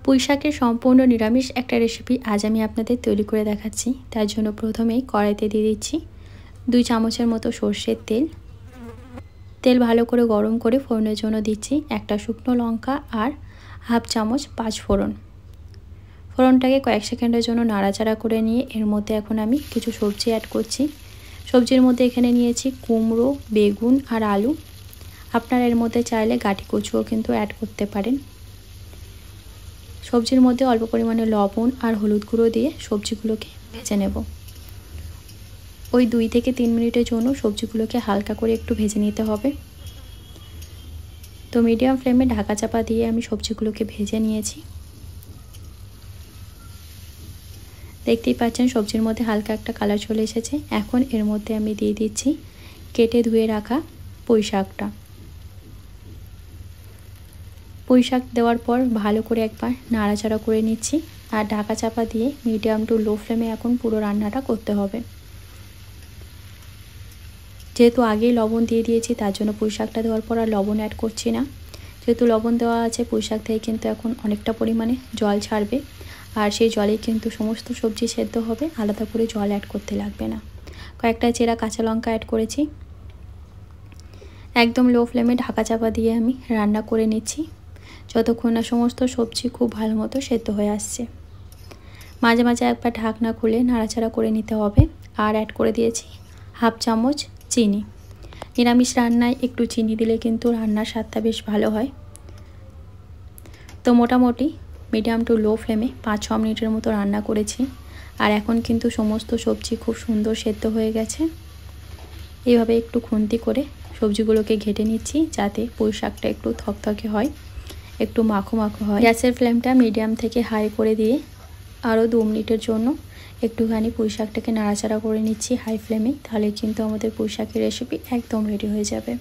পুঁই শাকের সম্পূর্ণ নিরামিষ একটা রেসিপি আজ আমি আপনাদের তৈরি করে দেখাচ্ছি। তার জন্য প্রথমেই কড়াইতে দিয়ে দিচ্ছি 2 চামচের মতো সর্ষের তেল। তেল ভালো করে গরম করে ফোড়নের জন্য দিচ্ছি একটা শুকনো লঙ্কা আর হাফ চামচ 5 ফোড়ন। ফোড়নটাকে কয়েক সেকেন্ডের জন্য নাড়াচাড়া করে নিয়ে এর মধ্যে এখন আমি কিছু সবজি অ্যাড করছি। সবজির মধ্যে এখানে নিয়েছি কুমড়ো, বেগুন আর আলু। আপনারা এর মধ্যে চাইলে গাঁটি কচুও কিন্তু অ্যাড করতে পারেন। সবজির মধ্যে অল্প পরিমাণে লবণ আর হলুদ গুঁড়ো দিয়ে সবজিগুলোকে ভেজে নেব। ওই 2 থেকে 3 মিনিটের জন্য সবজিগুলোকে হালকা করে একটু ভেজে নিতে হবে। তো মিডিয়াম ফ্লেমে ঢাকা চাপা দিয়ে আমি সবজিগুলোকে ভেজে নিয়েছি। দেখতেই পাচ্ছেন সবজির মধ্যে হালকা একটা কালার চলে এসেছে। এখন এর মধ্যে আমি দিয়ে দিচ্ছি কেটে ধুয়ে রাখা পুঁই শাকটা। পুঁই শাক দেওয়ার পর ভালো করে একবার নাড়াচাড়া করে নিচ্ছি আর ঢাকা চাপা দিয়ে মিডিয়াম টু লো ফ্লেমে এখন পুরো রান্নাটা করতে হবে। যেহেতু আগেই লবণ দিয়ে দিয়েছি তার জন্য পুঁই শাকটা দেওয়ার পর আর লবণ অ্যাড করছি না। যেহেতু লবণ দেওয়া আছে পুঁই শাক থেকে কিন্তু এখন অনেকটা পরিমাণে জল ছাড়বে আর সেই জলেই কিন্তু সমস্ত সবজি সেদ্ধ হবে, আলাদা করে জল অ্যাড করতে লাগবে না। কয়েকটা চেরা কাঁচা লঙ্কা অ্যাড করেছি। একদম লো ফ্লেমে ঢাকা চাপা দিয়ে আমি রান্না করে নিচ্ছি যতক্ষণ না সমস্ত সবজি খুব ভালো মতো সেদ্ধ হয়ে আসছে। মাঝে মাঝে একবার ঢাকনা খুলে নাড়াচাড়া করে নিতে হবে। আর অ্যাড করে দিয়েছি হাফ চামচ চিনি। নিরামিষ রান্নায় একটু চিনি দিলে কিন্তু রান্নার স্বাদটা বেশ ভালো হয়। তো মোটামুটি মিডিয়াম টু লো ফ্লেমে 5-6 মিনিটের মতো রান্না করেছি আর এখন কিন্তু সমস্ত সবজি খুব সুন্দর সেদ্ধ হয়ে গেছে। এইভাবে একটু খুন্তি করে সবজিগুলোকে ঘেটে নিচ্ছি যাতে পুঁই শাকটা একটু থকথকে হয়, একটু মাখো মাখো হয়। গ্যাসের ফ্লেমটা মিডিয়াম থেকে হাই করে দিয়ে আরও 2 মিনিটের জন্য একটুখানি পুঁই শাকটাকে নাড়াচাড়া করে নিচ্ছি হাই ফ্লেমে। তাহলে কিন্তু আমাদের পুঁই শাকের রেসিপি একদম রেডি হয়ে যাবে।